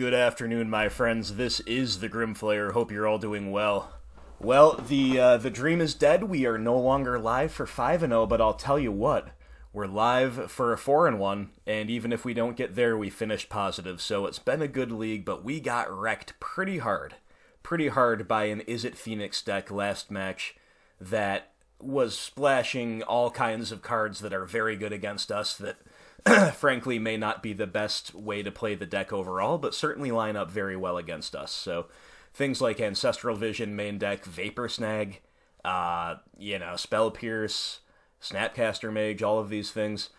Good afternoon, my friends. This is the Grimflayer. Hope you're all doing well. Well, the dream is dead. We are no longer live for 5-0, but I'll tell you what. We're live for a 4-1, and even if we don't get there, we finish positive. So it's been a good league, but we got wrecked pretty hard. Pretty hard by an Is It Phoenix deck last match that was splashing all kinds of cards that are very good against us that frankly may not be the best way to play the deck overall, but certainly line up very well against us. So things like Ancestral Vision, main deck, Vapor Snag, Spell Pierce, Snapcaster Mage, all of these things.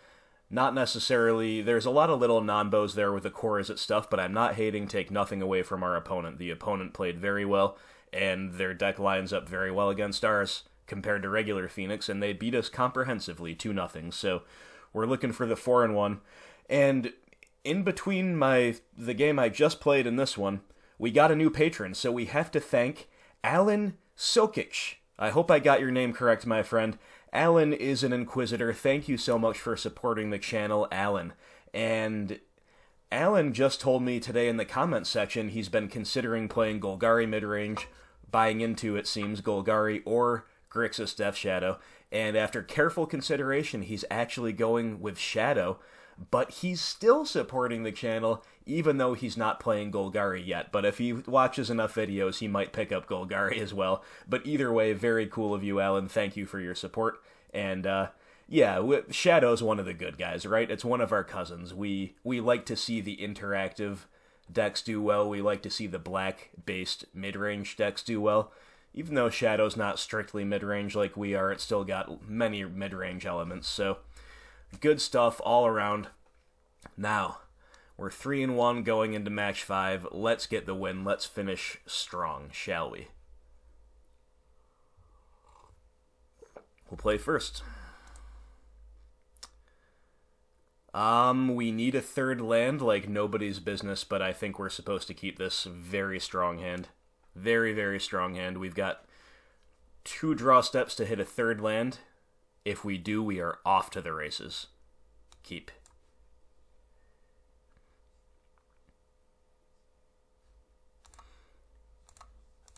Not necessarily, there's a lot of little non-bows there with the core as it stuff, but I'm not hating, take nothing away from our opponent. The opponent played very well, and their deck lines up very well against ours compared to regular Phoenix, and they beat us comprehensively 2-0. So we're looking for the 4-1, and in between the game I just played and this one, we got a new patron, so we have to thank Alan Sokic. I hope I got your name correct, my friend. Alan is an Inquisitor. Thank you so much for supporting the channel, Alan. And Alan just told me today in the comments section he's been considering playing Golgari midrange, buying into, it seems, Golgari or Grixis Death Shadow, and after careful consideration, he's actually going with Shadow, but he's still supporting the channel, even though he's not playing Golgari yet. But if he watches enough videos, he might pick up Golgari as well. But either way, very cool of you, Alan. Thank you for your support. And, Shadow's one of the good guys, right? It's one of our cousins. We like to see the interactive decks do well. We like to see the black-based mid-range decks do well. Even though Shadow's not strictly mid-range like we are, it's still got many mid-range elements, so good stuff all around. Now, we're 3-1 going into match 5. Let's get the win. Let's finish strong, shall we? We'll play first. We need a third land like nobody's business, but I think we're supposed to keep this very strong hand. Very, very strong hand. We've got 2 draw steps to hit a third land. If we do, we are off to the races. Keep.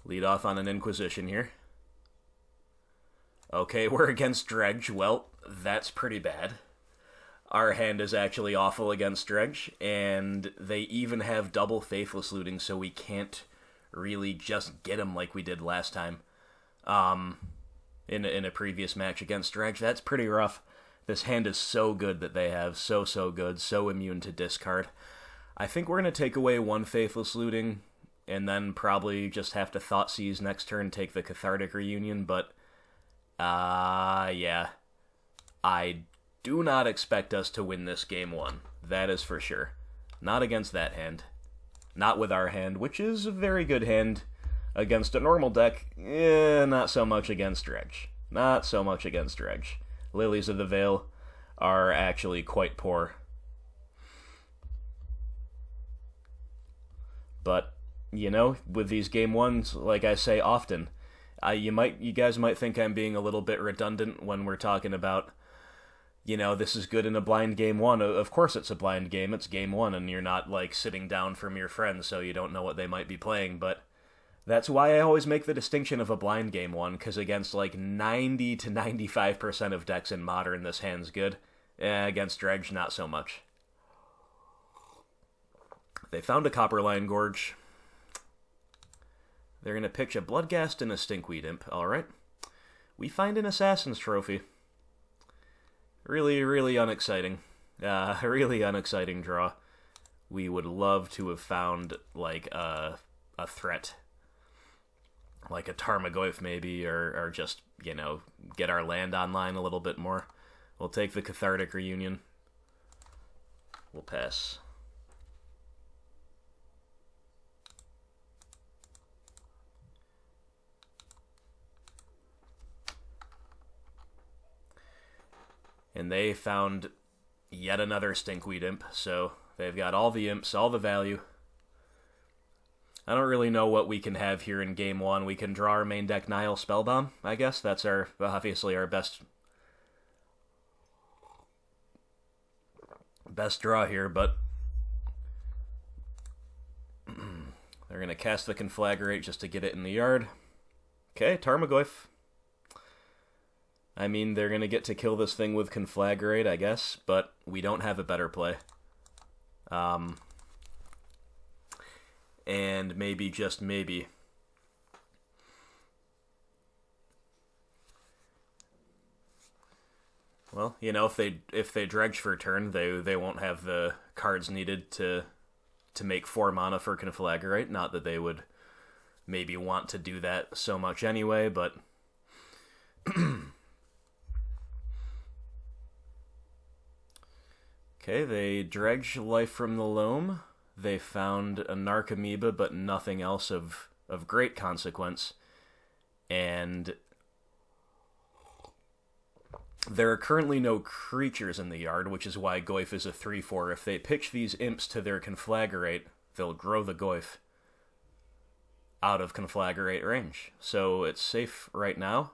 Lead off on an Inquisition here. Okay, we're against Dredge. Well, that's pretty bad. Our hand is actually awful against Dredge, and they even have double Faithless Looting, so we can't really just get him like we did last time in a previous match against Dredge. That's pretty rough. This hand is so good that they have. So good. So immune to discard. I think we're going to take away 1 Faithless Looting and then probably just have to Thoughtseize next turn, take the Cathartic Reunion, but yeah. I do not expect us to win this game 1. That is for sure. Not against that hand. Not with our hand, which is a very good hand against a normal deck. Not so much against Dredge. Not so much against Dredge. Lilies of the Veil are actually quite poor. But, with these game 1s, like I say often, you guys might think I'm being a little bit redundant when we're talking about, this is good in a blind game 1. Of course it's a blind game. It's game 1, and you're not, sitting down from your friends, so you don't know what they might be playing. But that's why I always make the distinction of a blind game 1, because against, 90 to 95% of decks in Modern, this hand's good. Against Dredge, not so much. They found a Copperline Gorge. They're going to pitch a Bloodghast and a Stinkweed Imp. Alright. We find an Assassin's Trophy. Really, really unexciting. Really unexciting draw. We would love to have found, a threat. Like a Tarmogoyf, maybe, or just, get our land online a little bit more. We'll take the Cathartic Reunion. We'll pass. And they found yet another Stinkweed Imp, so they've got all the imps, all the value. I don't really know what we can have here in game 1. We can draw our main deck Nihil Spellbomb, I guess. That's obviously our best draw here, but They're going to cast the Conflagrate just to get it in the yard. Okay, Tarmogoyf. I mean, they're going to get to kill this thing with Conflagrate, I guess, but we don't have a better play. And maybe, just maybe, well, you know, if they dredge for a turn, they won't have the cards needed to make 4 mana for Conflagrate. Not that they would maybe want to do that so much anyway, but okay, they dredge Life from the Loam. They found a Narcomoeba, but nothing else of great consequence. And there are currently no creatures in the yard, which is why Goyf is a 3/4. If they pitch these imps to their Conflagrate, they'll grow the Goyf out of Conflagrate range. So it's safe right now.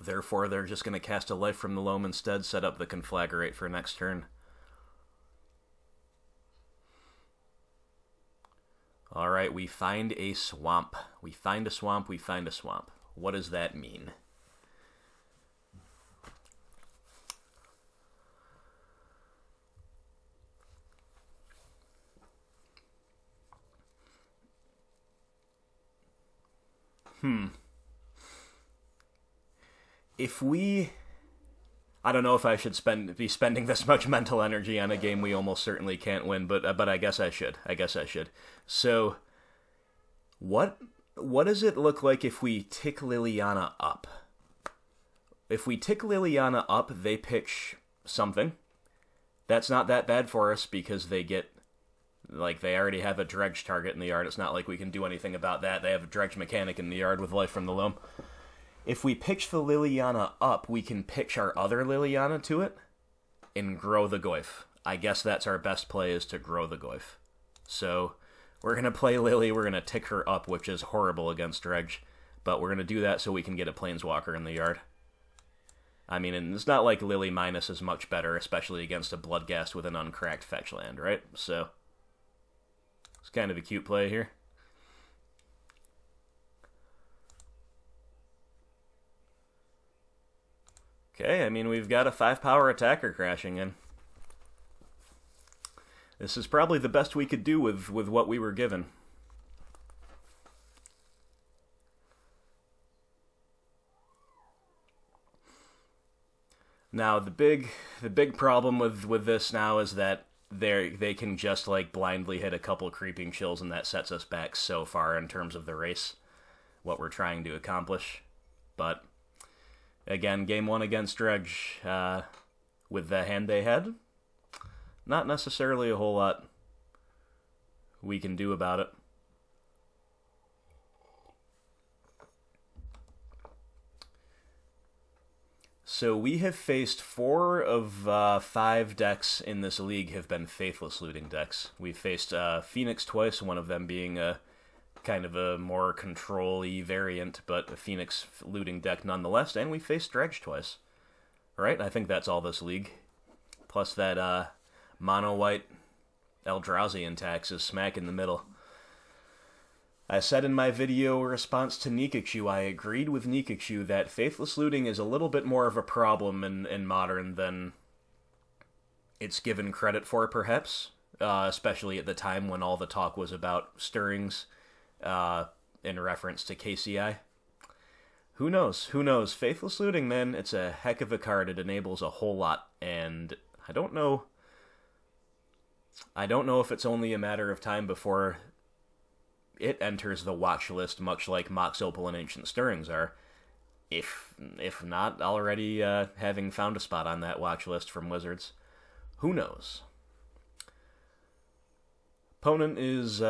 Therefore, they're just going to cast a Life from the Loam instead, set up the Conflagrate for next turn. Alright, we find a swamp. We find a swamp, we find a swamp. What does that mean? If we... I don't know if I should be spending this much mental energy on a game we almost certainly can't win, but I guess I should. So, what does it look like if we tick Liliana up? If we tick Liliana up, they pitch something. That's not that bad for us because they get... Like, they already have a dredge target in the yard. It's not like we can do anything about that. They have a dredge mechanic in the yard with Life from the Loam. If we pitch the Liliana up, we can pitch our other Liliana to it and grow the Goyf. I guess that's our best play, is to grow the Goyf. So, we're going to play Lily, we're going to tick her up, which is horrible against Dredge, but we're going to do that so we can get a Planeswalker in the yard. I mean, and it's not like Lily minus is much better, especially against a Bloodghast with an uncracked fetch land, right? So, it's kind of a cute play here. Okay, I mean, we've got a 5-power attacker crashing in. This is probably the best we could do with what we were given. Now, the big problem with this now is that they can just, like, blindly hit a couple Creeping Chills, and that sets us back so far in terms of the race, what we're trying to accomplish. But again, game 1 against Dredge, with the hand they had, not necessarily a whole lot we can do about it. So we have faced 4 of 5 decks in this league have been Faithless Looting decks. We've faced Phoenix twice, one of them being a kind of a more control-y variant, but a Phoenix looting deck nonetheless, and we faced Dredge twice. Right? I think that's all this league. Plus that mono-white Eldrazi tax is smack in the middle. I said in my video response to Nikachu, I agreed with Nikachu that Faithless Looting is a little bit more of a problem in Modern than it's given credit for, perhaps. Especially at the time when all the talk was about stirrings, in reference to KCI. Who knows? Who knows? Faithless Looting, man, it's a heck of a card. It enables a whole lot, and I don't know if it's only a matter of time before it enters the watch list, much like Mox Opal and Ancient Stirrings are. If not already having found a spot on that watch list from Wizards. Who knows? Opponent is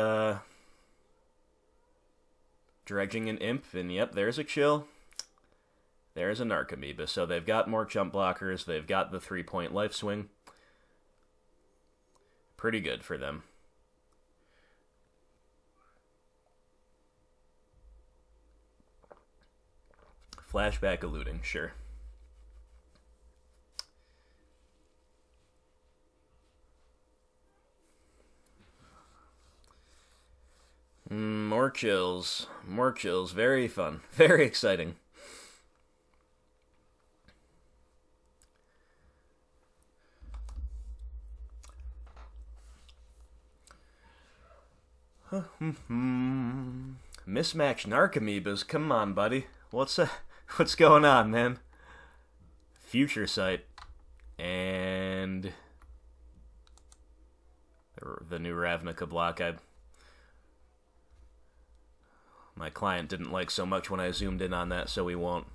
dredging an imp, and yep, there's a chill. There's a Narcomoeba, so they've got more jump blockers, they've got the 3-point life swing. Pretty good for them. Flashback eluding, sure. More chills. More chills. Very fun. Very exciting. Mismatched Narcomoebas. Come on, buddy. What's going on, man? Future Sight. And the new Ravnica block. My client didn't like so much when I zoomed in on that, so we won't.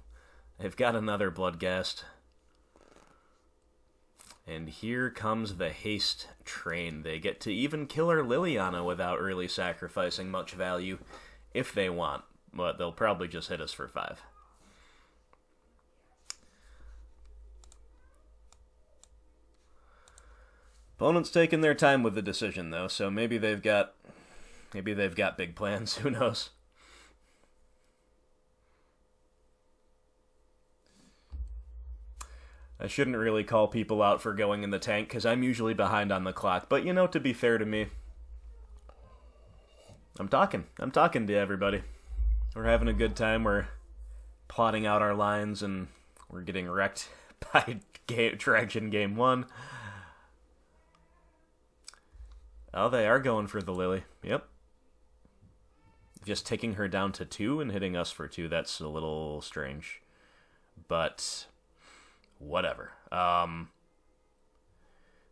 They've got another Bloodghast. And here comes the haste train. They get to even kill our Liliana without really sacrificing much value if they want, but they'll probably just hit us for 5. Opponent's taking their time with the decision, though, so maybe they've got big plans. Who knows? I shouldn't really call people out for going in the tank, because I'm usually behind on the clock. But, you know, to be fair to me, I'm talking to everybody. We're having a good time. We're plotting out our lines, and we're getting wrecked by Traction Game 1. Oh, they are going for the Lily. Yep. Just taking her down to 2 and hitting us for 2, that's a little strange. But whatever.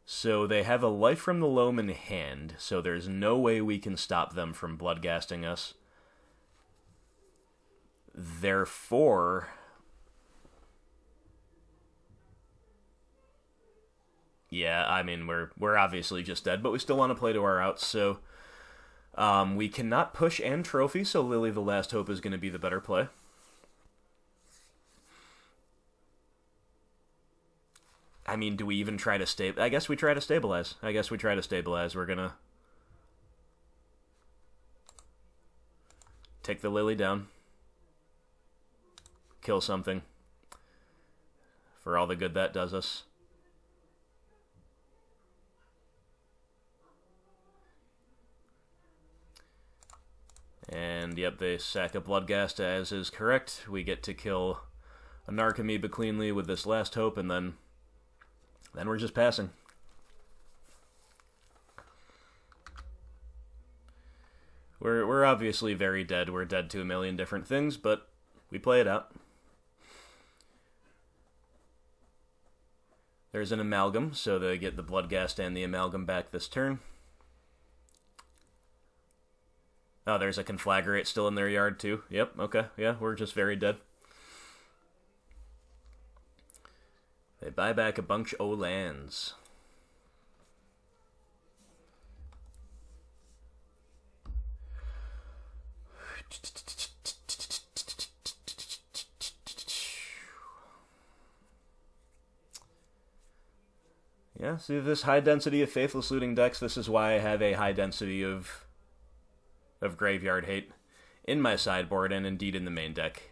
So they have a Life from the Loam in hand, so there's no way we can stop them from bloodgasting us. Therefore, yeah, I mean, we're obviously just dead, but we still want to play to our outs, so we cannot push and trophy, so Lily the Last Hope is going to be the better play. I mean, do we even try to stabilize? I guess we try to stabilize. We're gonna take the Lily down. Kill something. For all the good that does us. And, yep, they sack a Bloodghast, as is correct. We get to kill a Narcomoeba cleanly with this Last Hope, and then we're just passing. We're obviously very dead. We're dead to a million different things, but we play it out. There's an Amalgam, so they get the Bloodghast and the Amalgam back this turn. Oh, there's a Conflagrate still in their yard, too. Yep, okay, yeah, we're just very dead. They buy back a bunch o' lands. Yeah, see this high density of Faithless Looting decks, this is why I have a high density of Graveyard Hate in my sideboard and indeed in the main deck.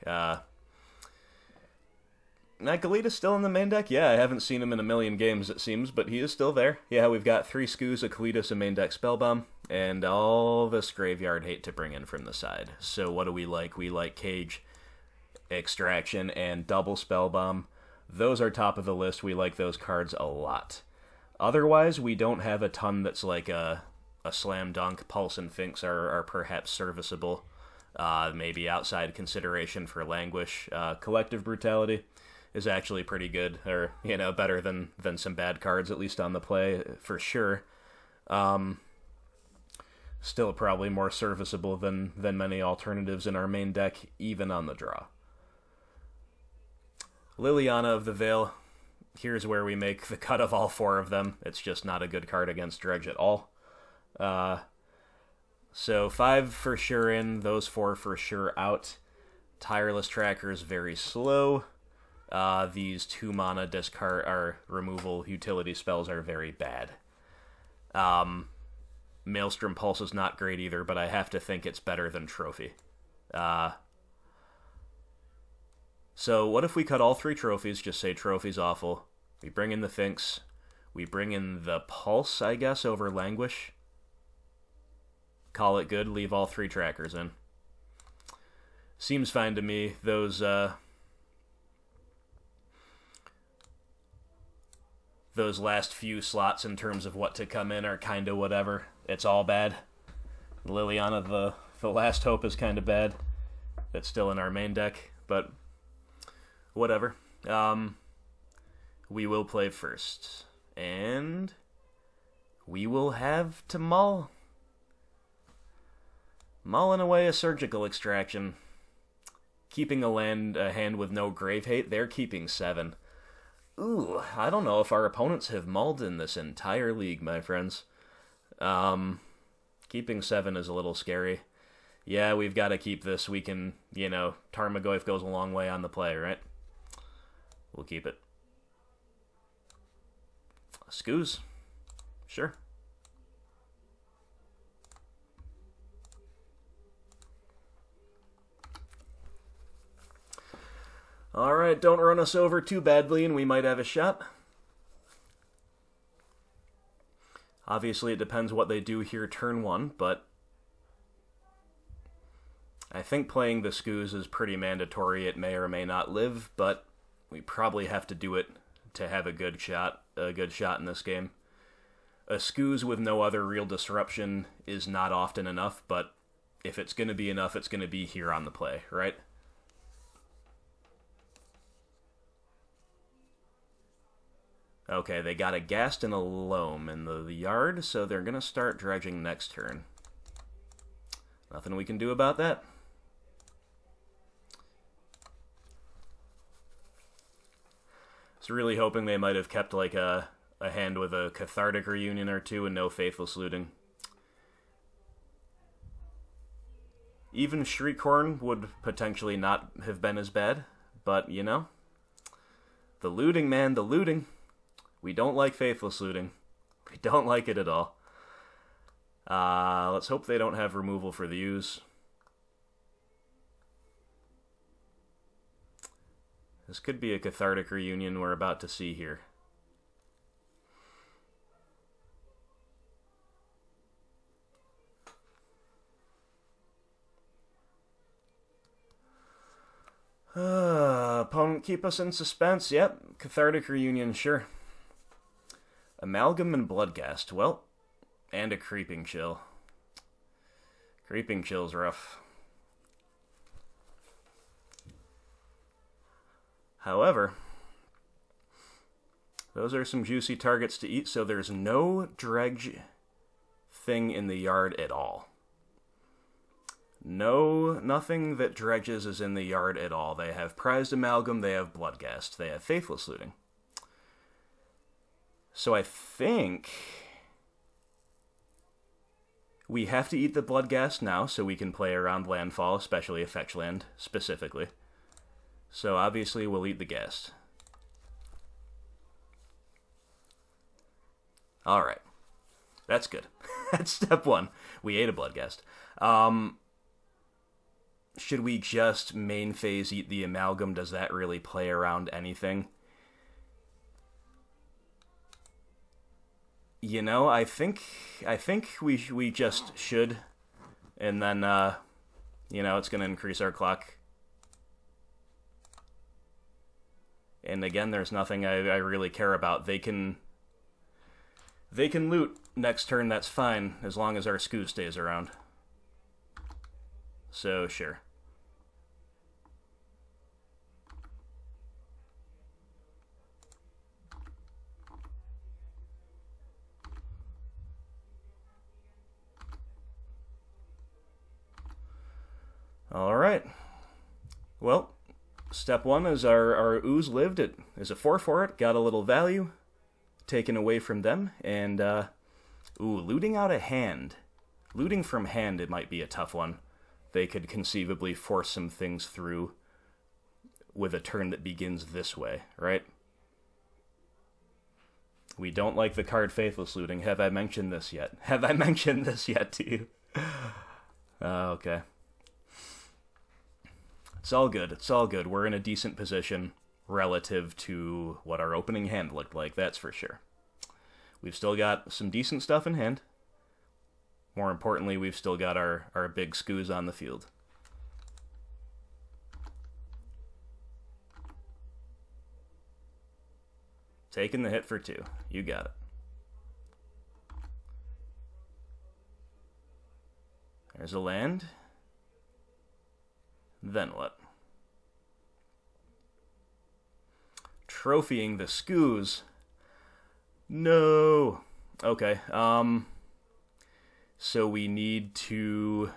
Nicolita's still in the main deck? Yeah, I haven't seen him in a million games, it seems, but he is still there. Yeah, we've got 3 Skoos, a Kalitas, a main deck Spellbomb, and all this Graveyard Hate to bring in from the side. So what do we like? We like Cage, Extraction, and double Spellbomb. Those are top of the list. We like those cards a lot. Otherwise, we don't have a ton that's like a slam dunk. Pulse and Finks are perhaps serviceable. Maybe outside consideration for Languish. Collective Brutality is actually pretty good, or, you know, better than some bad cards, at least on the play, for sure. Still probably more serviceable than many alternatives in our main deck, even on the draw. Liliana of the Veil, here's where we make the cut of all 4 of them. It's just not a good card against Dredge at all. So 5 for sure in, those 4 for sure out. Tireless Tracker is very slow. These 2 mana discard or removal utility spells are very bad. Maelstrom Pulse is not great either, but I have to think it's better than Trophy. So what if we cut all 3 trophies, just say Trophy's awful. We bring in the Finks. We bring in the Pulse, I guess, over Languish. Call it good, leave all 3 trackers in. Seems fine to me. Those last few slots in terms of what to come in are kind of whatever. It's all bad. Liliana, the last hope, is kind of bad. That's still in our main deck, but whatever. We will play first. And we will have to mull. Mulling away a surgical extraction. Keeping a hand with no grave hate, they're keeping 7. Ooh, I don't know if our opponents have mulled in this entire league, my friends. Keeping 7 is a little scary. Yeah, we've got to keep this. We can, Tarmogoyf goes a long way on the play, right? We'll keep it. Scoos. Sure. Alright, don't run us over too badly and we might have a shot. Obviously, it depends what they do here turn 1, but I think playing the Scoos is pretty mandatory. It may or may not live, but we probably have to do it to have a good shot in this game. A Scoos with no other real disruption is not often enough, but if it's going to be enough, it's going to be here on the play, right? Okay, they got a Ghast and a Loam in the yard, so they're going to start dredging next turn. Nothing we can do about that. I was really hoping they might have kept like a hand with a Cathartic Reunion or 2 and no Faithless Looting. Even Shriekhorn would potentially not have been as bad, but, the looting, man, the looting. We don't like Faithless Looting. We don't like it at all. Let's hope they don't have removal for the U's. This could be a Cathartic Reunion we're about to see here. Opponent keep us in suspense. Yep, Cathartic Reunion, sure. Amalgam and Bloodghast. Well, and a Creeping Chill. Creeping Chill's rough. However, those are some juicy targets to eat, so there's no Dredge thing in the yard at all. Nothing that dredges is in the yard at all. They have Prized Amalgam, they have Bloodghast, they have Faithless Looting. So I think we have to eat the Bloodghast now so we can play around landfall, especially a fetch land specifically. So obviously we'll eat the Ghast. Alright. That's good. That's step 1. We ate a Bloodghast. Should we just main phase eat the Amalgam? Does that really play around anything? I think we just should, and then it's going to increase our clock. And again, there's nothing I really care about. They can loot next turn. That's fine as long as our Scoo stays around. So sure. Alright. Well, step 1 is our ooze lived. It is a 4 for it. Got a little value taken away from them. And, looting out a hand. Looting from hand, it might be a tough one. They could conceivably force some things through with a turn that begins this way, right? We don't like the card Faithless Looting. Have I mentioned this yet? Have I mentioned this yet to you? Okay. It's all good. It's all good. We're in a decent position relative to what our opening hand looked like, that's for sure. We've still got some decent stuff in hand. More importantly, we've still got our big scoos on the field. Taking the hit for 2. You got it. There's a land. Then what? Trophying the scoos. No. Okay. So we need to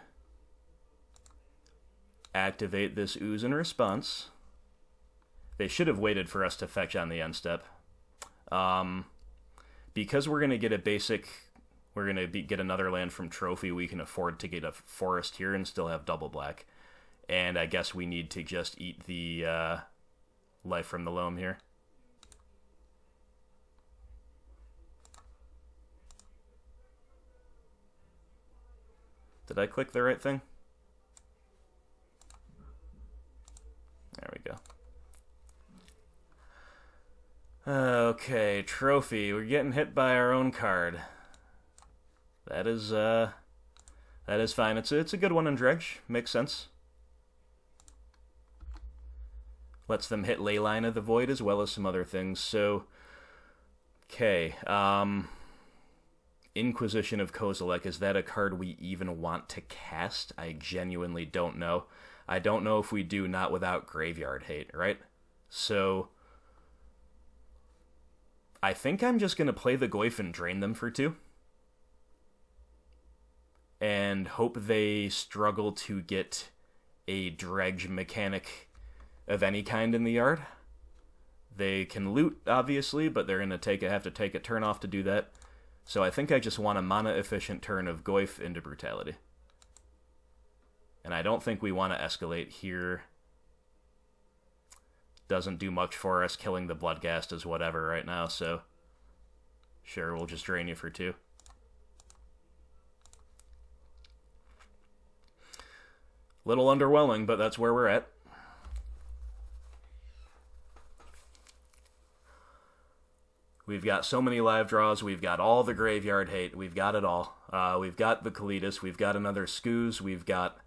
activate this ooze in response. They should have waited for us to fetch on the end step. Because we're going to get a basic, we're going to get another land from Trophy, we can afford to get a forest here and still have double black. And I guess we need to just eat the life from the loam here. Did I click the right thing? There we go. Okay, Trophy. We're getting hit by our own card. That is fine. It's a good one in Dredge. Makes sense. Lets them hit Leyline of the Void as well as some other things. So, okay. Inquisition of Kozilek, is that a card we even want to cast? I genuinely don't know. I don't know if we do, not without Graveyard Hate, right? So, I think I'm just going to play the Goyf and drain them for 2. And hope they struggle to get a Dredge mechanic of any kind in the yard. They can loot, obviously, but they're going to have to take a turn off to do that. So I think I just want a mana-efficient turn of Goyf into Brutality. And I don't think we want to escalate here. Doesn't do much for us. Killing the Bloodghast is whatever right now, so sure, we'll just drain you for 2. Little underwhelming, but that's where we're at. We've got so many live draws. We've got all the Graveyard Hate. We've got it all. We've got the Kalitas. We've got another Scoos. We've got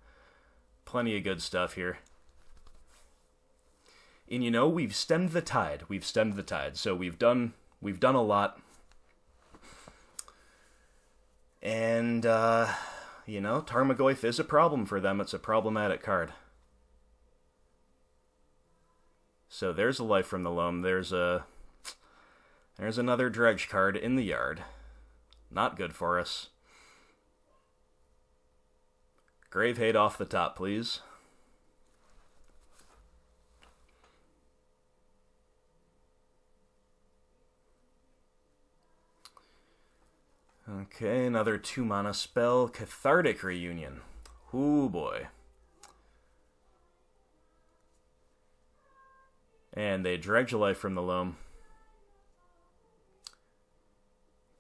plenty of good stuff here. And you know, we've stemmed the tide. We've stemmed the tide. So we've done a lot. And you know, Tarmogoyf is a problem for them. It's a problematic card. So there's a life from the loam. There's another Dredge card in the yard. Not good for us. Grave Hate off the top, please. Okay, another 2-mana spell. Cathartic Reunion. Ooh, boy. And they Dredge a life from the loam.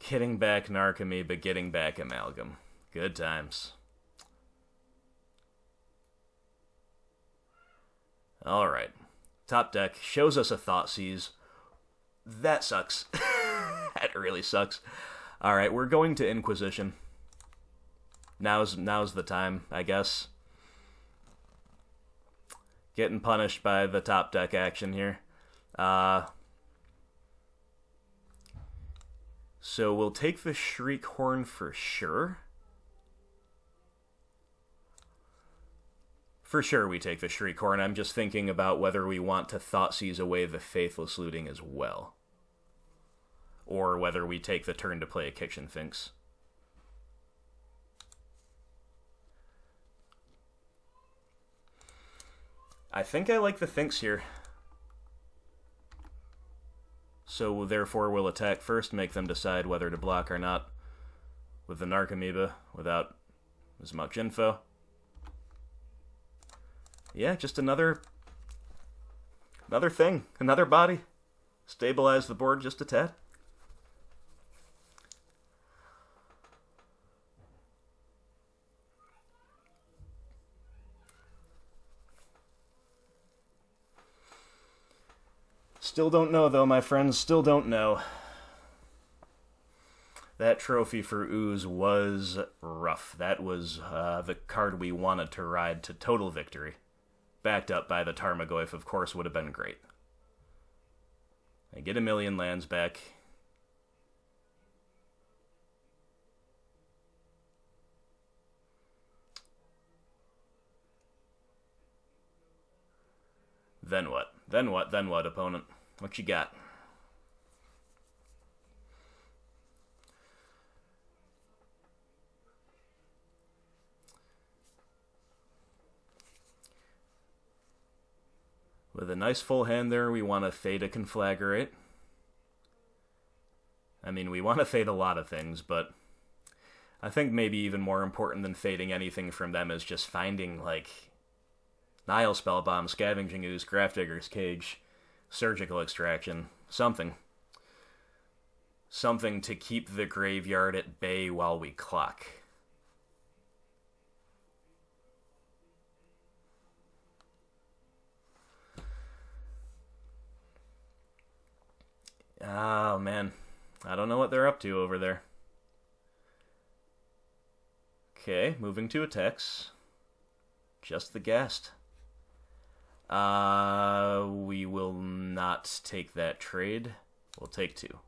Getting back Narcomoeba, but getting back Amalgam. Good times. Alright. Top deck shows us a Thoughtseize. That sucks. That really sucks. Alright, we're going to Inquisition. Now's the time, I guess. Getting punished by the top deck action here. So we'll take the Shriekhorn for sure. For sure we take the Shriekhorn. I'm just thinking about whether we want to Thoughtseize away the Faithless Looting as well. Or whether we take the turn to play a Kitchen Finks. I think I like the Finks here. So therefore we'll attack first, make them decide whether to block or not with the Narcomoeba without as much info. Yeah, just another thing, another body. Stabilize the board just a tad. Still don't know, though, my friends. Still don't know. That trophy for Ooze was rough. That was the card we wanted to ride to total victory. Backed up by the Tarmogoyf, of course, would have been great. I get 1,000,000 lands back. Then what? Then what? Then what, opponent? What you got? With a nice full hand there, we want to fade a Conflagrate. I mean, we want to fade a lot of things, but I think maybe even more important than fading anything from them is just finding, like, Nile Spellbomb, Scavenging Ooze, Grafdigger's Cage, Surgical Extraction, something. Something to keep the graveyard at bay while we clock. Oh, man. I don't know what they're up to over there. Okay, moving to attacks. Just the Ghast. We will not take that trade. We'll take 2.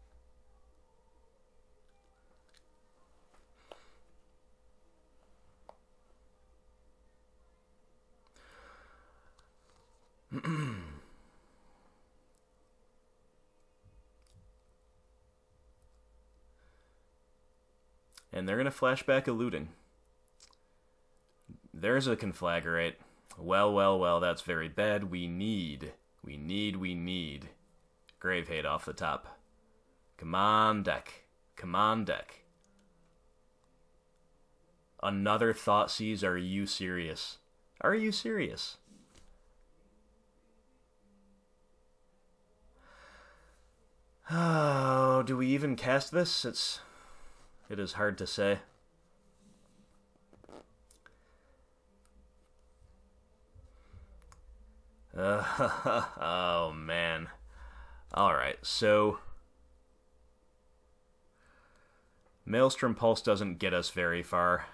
And they're going to flashback a looting. There's a Conflagrate. Well, well, well, that's very bad. We need Gravehaid off the top. Come on, deck. Come on, deck. Another Thoughtseize? Are you serious? Are you serious? Oh, do we even cast this? It is hard to say. Oh, man. Alright, so Maelstrom Pulse doesn't get us very far.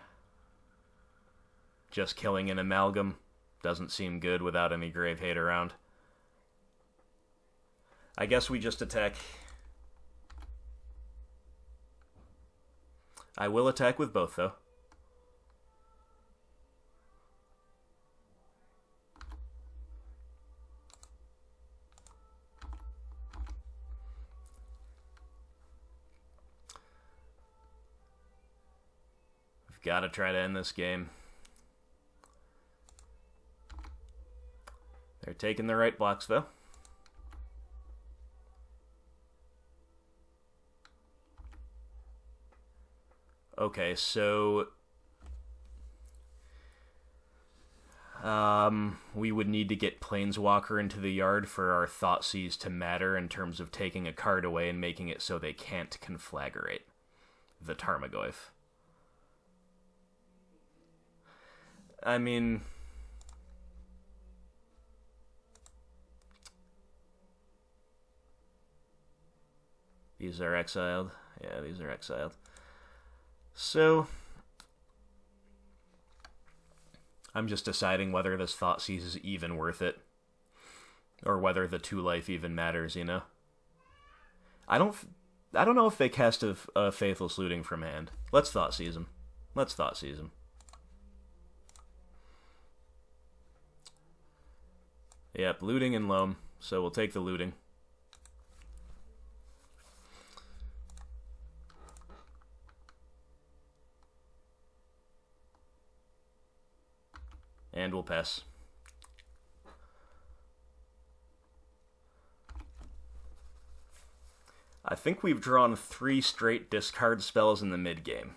Just killing an Amalgam doesn't seem good without any Gravehaid around. I guess we just attack. I will attack with both, though. We've got to try to end this game. They're taking the right blocks, though. Okay, so we would need to get Planeswalker into the yard for our Thoughtseize to matter in terms of taking a card away and making it so they can't Conflagrate the Tarmogoyf. I mean, these are exiled. Yeah, these are exiled. So, I'm just deciding whether this Thoughtseize is even worth it. Or whether the 2 life even matters, you know? I don't know if they cast a Faithless Looting from hand. Let's Thoughtseize him. Let's Thoughtseize him. Yep, looting and loam, so we'll take the looting. And we'll pass. I think we've drawn 3 straight discard spells in the mid-game.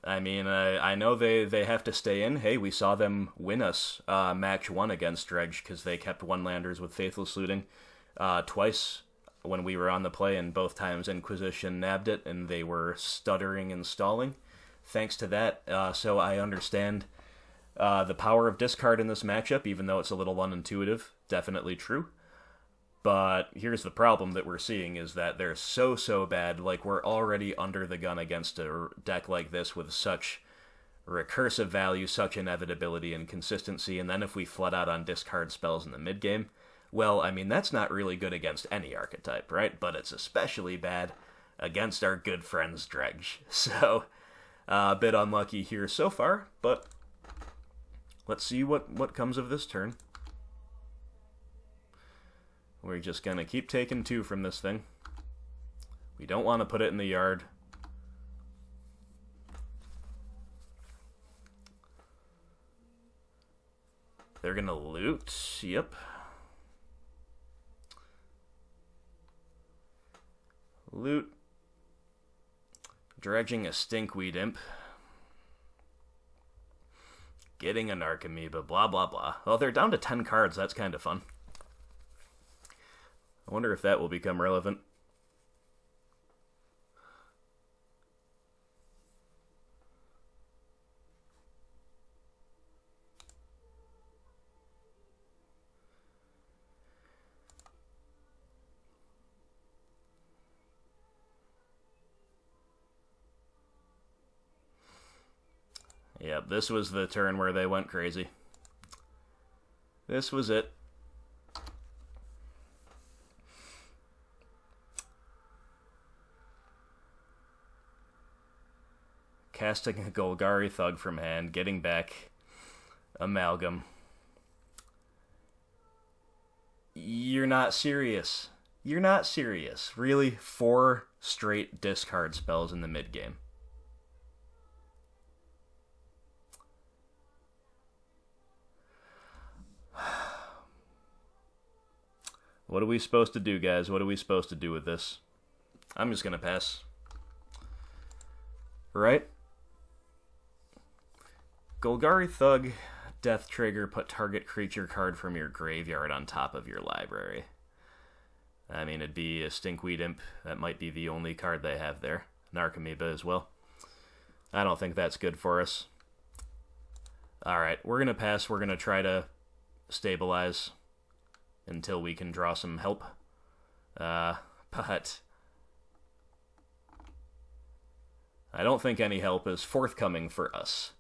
I mean, I know they have to stay in. Hey, we saw them win us match 1 against Dredge because they kept 1-landers with Faithless Looting twice when we were on the play, and both times Inquisition nabbed it, and they were stuttering and stalling. Thanks to that, so I understand the power of discard in this matchup, even though it's a little unintuitive. Definitely true. But here's the problem that we're seeing is that they're so bad. Like, we're already under the gun against a deck like this with such recursive value, such inevitability and consistency, and then if we flood out on discard spells in the mid-game, well, I mean, that's not really good against any archetype, right? But it's especially bad against our good friends Dredge. So, a bit unlucky here so far, but let's see what comes of this turn. We're just gonna keep taking 2 from this thing. We don't want to put it in the yard. They're gonna loot. Yep. Loot. Dredging a Stinkweed Imp. Getting a Narcomoeba, blah blah blah. Well, they're down to 10 cards, that's kind of fun. I wonder if that will become relevant. Yep, this was the turn where they went crazy. This was it. Casting a Golgari Thug from hand, getting back Amalgam. You're not serious. You're not serious. Really? 4 straight discard spells in the mid-game. What are we supposed to do, guys? What are we supposed to do with this? I'm just gonna pass. Right? Golgari Thug, Death Trigger, put target creature card from your graveyard on top of your library. I mean, it'd be a Stinkweed Imp. That might be the only card they have there. Narcomoeba as well. I don't think that's good for us. Alright, we're gonna pass. We're gonna try to stabilize until we can draw some help. But I don't think any help is forthcoming for us.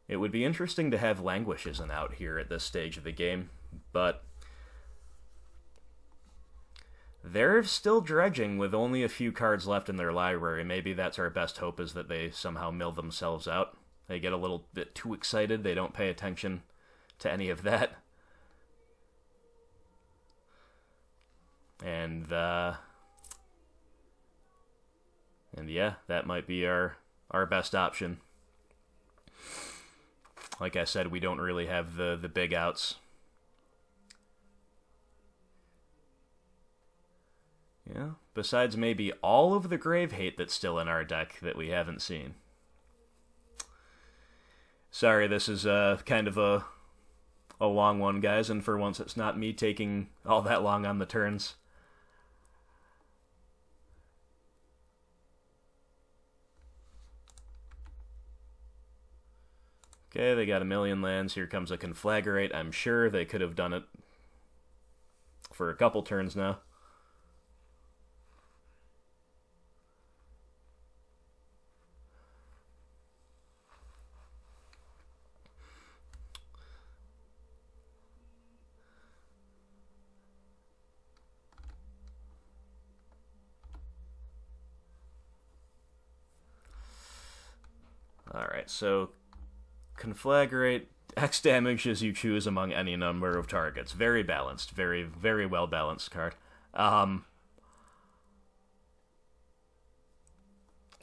It would be interesting to have Languish isn't out here at this stage of the game, but they're still dredging with only a few cards left in their library. Maybe that's our best hope, is that they somehow mill themselves out. They get a little bit too excited. They don't pay attention to any of that. And yeah, that might be our best option. Like I said, we don't really have the big outs. Yeah, besides maybe all of the Grave Hate that's still in our deck that we haven't seen. Sorry, this is kind of a long one, guys, and for once it's not me taking all that long on the turns. Okay, they got a million lands. Here comes a Conflagrate. I'm sure they could have done it for a couple turns now. Alright, so Conflagrate, X damage as you choose among any number of targets. Very balanced. Very, very well balanced card.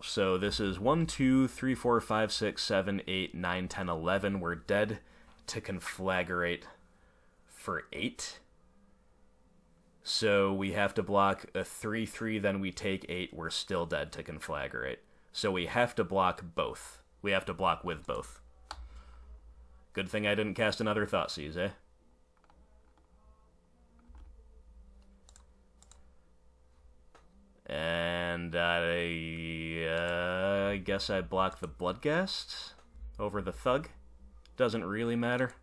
So this is 1, 2, 3, 4, 5, 6, 7, 8, 9, 10, 11. We're dead to Conflagrate for 8. So we have to block a 3/3, then we take 8. We're still dead to Conflagrate. So we have to block both. We have to block with both. Good thing I didn't cast another Thoughtseize, eh? And I guess I blocked the Bloodghast over the Thug. Doesn't really matter.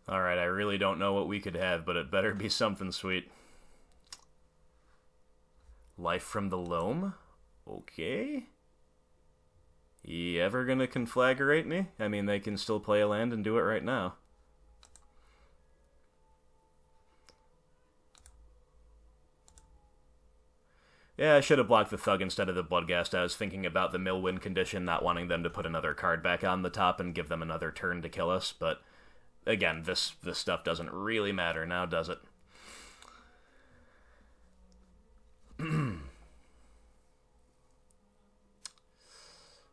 Alright, I really don't know what we could have, but it better be something sweet. Life from the Loam? Okay. You ever gonna conflagrate me? I mean, they can still play a land and do it right now. Yeah, I should have blocked the Thug instead of the Bloodghast. I was thinking about the Millwind condition, not wanting them to put another card back on the top and give them another turn to kill us, but again, this stuff doesn't really matter now, does it? At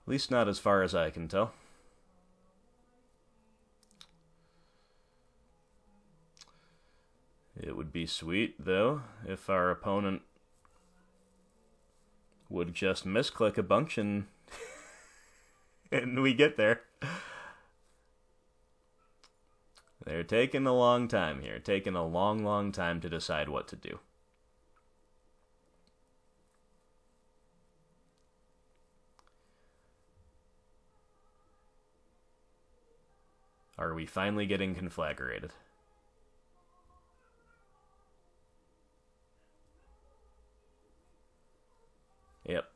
least not as far as I can tell. It would be sweet, though, if our opponent would just misclick a bunch and we get there. They're taking a long time here, taking a long, long time to decide what to do. Are we finally getting conflagrated? Yep.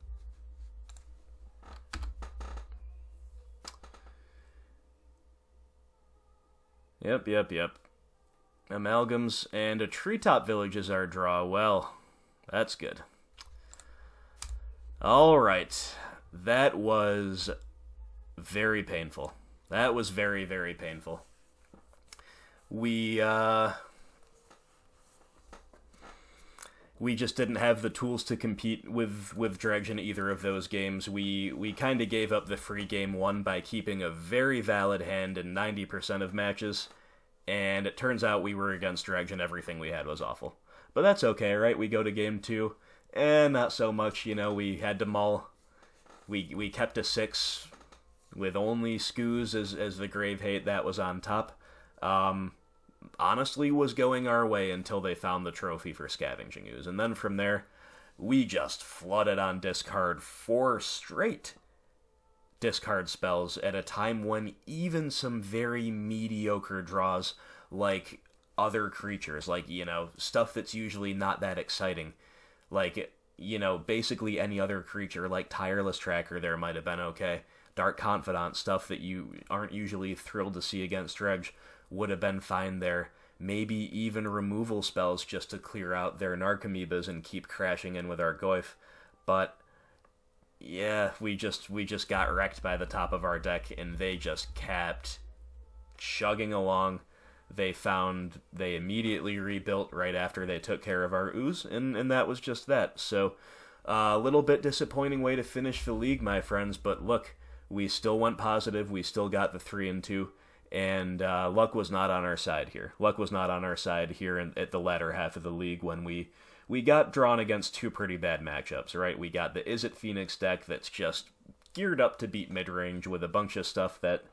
Yep. Amalgams and a Treetop Village is our draw. Well, that's good. Alright. That was very painful. That was very, very painful. We just didn't have the tools to compete with Dredge in either of those games. We kind of gave up the free game one by keeping a very valid hand in 90% of matches, and it turns out we were against Dredge and everything we had was awful. But that's okay, right? We go to game two, and not so much, you know, we had to mull. We kept a 6 with only Skoos as the Grave Hate that was on top. Honestly was going our way until they found the trophy for Scavenging Ooze. And then from there, we just flooded on discard 4 straight discard spells at a time when even some very mediocre draws, like other creatures, like, you know, stuff that's usually not that exciting, like, you know, basically any other creature, like Tireless Tracker there might have been okay. Dark Confidant, stuff that you aren't usually thrilled to see against Dredge, would have been fine there. Maybe even removal spells just to clear out their Narcomoebas and keep crashing in with our Goyf. But yeah, we just got wrecked by the top of our deck, and they just kept chugging along. They immediately rebuilt right after they took care of our ooze, and that was just that. So, a little bit disappointing way to finish the league, my friends, but look, we still went positive, we still got the 3-2, and luck was not on our side here. Luck was not on our side here at the latter half of the league when we got drawn against 2 pretty bad matchups, right? We got the Is It Phoenix deck that's just geared up to beat Midrange with a bunch of stuff that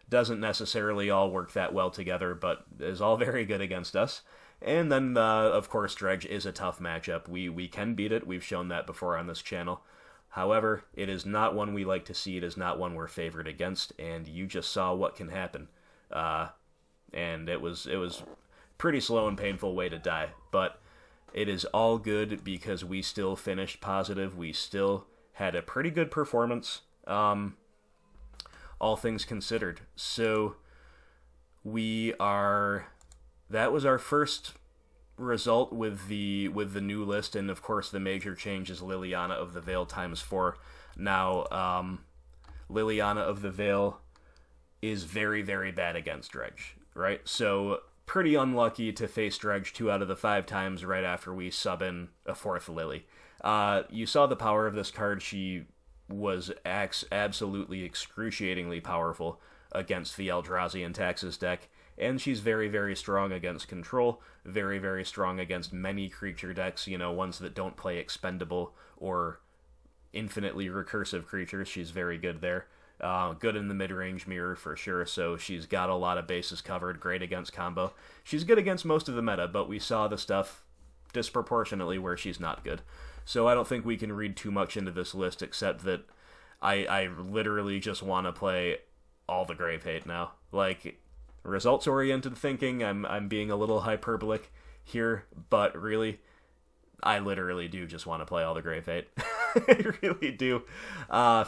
doesn't necessarily all work that well together, but is all very good against us. And then, of course, Dredge is a tough matchup. We can beat it. We've shown that before on this channel. However, it is not one we like to see. It is not one we're favored against, and you just saw what can happen. And it was pretty slow and painful way to die, but it is all good because we still finished positive. We still had a pretty good performance, all things considered. So that was our first result with the new list, and of course the major change is Liliana of the Veil ×4. Now, Liliana of the Veil is very, very bad against Dredge, right? So pretty unlucky to face Dredge 2 out of the 5 times right after we sub in a 4th Lily. You saw the power of this card. She was absolutely excruciatingly powerful against the Eldrazi and Taxes deck, and she's very, very strong against control, very, very strong against many creature decks, you know, ones that don't play expendable or infinitely recursive creatures. She's very good there. Good in the mid-range mirror for sure, so she's got a lot of bases covered, great against combo. She's good against most of the meta, but we saw the stuff disproportionately where she's not good. So I don't think we can read too much into this list, except that I literally just want to play all the Grave Hate now. Like, results-oriented thinking. I'm being a little hyperbolic here, but really, I literally do just want to play all the Grave Hate. I really do.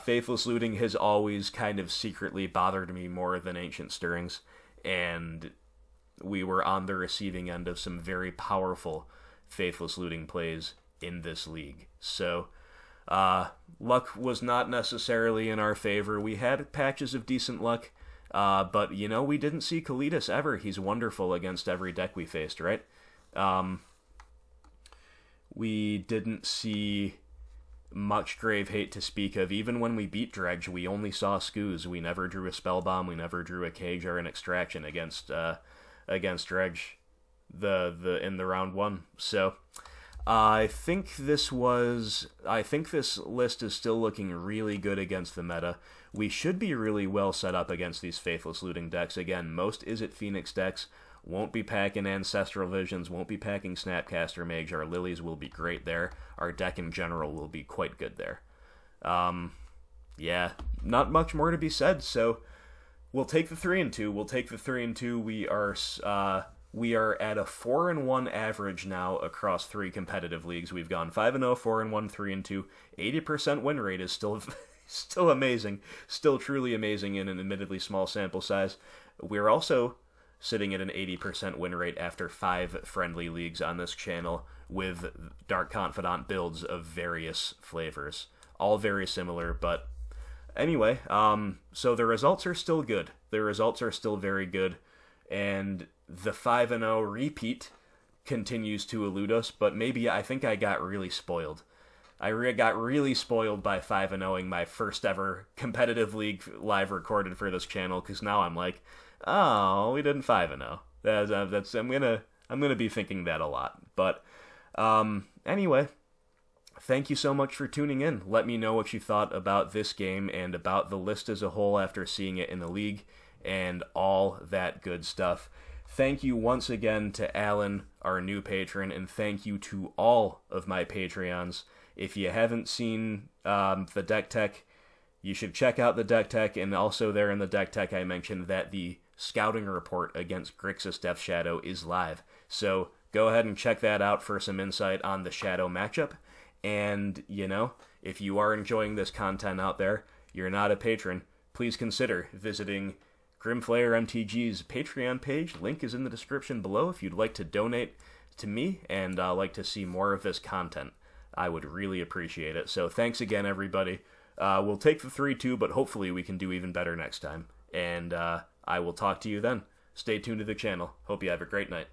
Faithless Looting has always kind of secretly bothered me more than Ancient Stirrings, and we were on the receiving end of some very powerful Faithless Looting plays in this league. So, luck was not necessarily in our favor. We had patches of decent luck, but, you know, we didn't see Kalidas ever. He's wonderful against every deck we faced, right? We didn't see much Grave Hate to speak of. Even when we beat Dredge, we only saw Skoos. We never drew a Spellbomb. We never drew a Cage or an Extraction against Dredge in the round one. So I think this list is still looking really good against the meta. We should be really well set up against these Faithless Looting decks. Again, most Izzet Phoenix decks won't be packing Ancestral Visions, won't be packing Snapcaster Mage. Our Lilies will be great there. Our deck in general will be quite good there. Yeah, not much more to be said, so we'll take the 3-2. We'll take the 3-2. We are at a 4-1 average now across 3 competitive leagues. We've gone 5-0, 4-1, 3-2. 80% win rate is still amazing. Still truly amazing in an admittedly small sample size. We're also sitting at an 80% win rate after 5 friendly leagues on this channel with Dark Confidant builds of various flavors. All very similar, but anyway, so the results are still good. The results are still very good, and the 5-0 repeat continues to elude us, but maybe I think I got really spoiled. I got really spoiled by 5-0ing my first ever competitive league live recorded for this channel, because now I'm like, oh, we didn't 5-0. I'm gonna be thinking that a lot. But anyway, thank you so much for tuning in. Let me know what you thought about this game and about the list as a whole after seeing it in the league and all that good stuff. Thank you once again to Alan, our new patron, and thank you to all of my Patreons. If you haven't seen the deck tech, you should check out the deck tech, and also there in the deck tech I mentioned that the scouting report against Grixis Death Shadow is live. So go ahead and check that out for some insight on the Shadow matchup. And, you know, if you are enjoying this content out there, you're not a patron, please consider visiting Grimflayer MTG's Patreon page. Link is in the description below if you'd like to donate to me and like to see more of this content. I would really appreciate it. So thanks again, everybody. We'll take the 3-2, but hopefully we can do even better next time. And I will talk to you then. Stay tuned to the channel. Hope you have a great night.